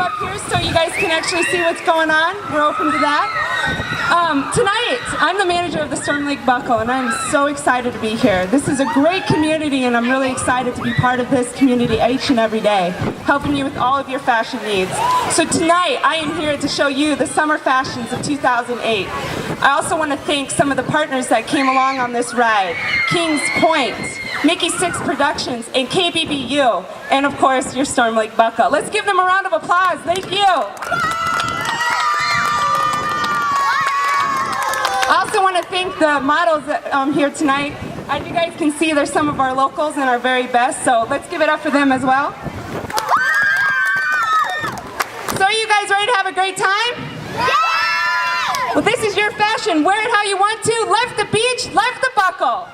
up here so you guys can actually see what's going on. We're open to that. Tonight, I'm the manager of the Storm Lake Buckle, and I'm so excited to be here. This is a great community, and I'm really excited to be part of this community each and every day, helping you with all of your fashion needs. So tonight, I am here to show you the summer fashions of 2008. I also want to thank some of the partners that came along on this ride. Kings Point, Mickey Six Productions, and KBVU, and of course, your Storm Lake Buckle. Let's give them a round of applause. Thank you. I also want to thank the models here tonight. As you guys can see, there's some of our locals and our very best, so let's give it up for them as well. So are you guys ready to have a great time? Yeah! Well, this is your fashion. Wear it how you want to. Life the beach, life the buckle.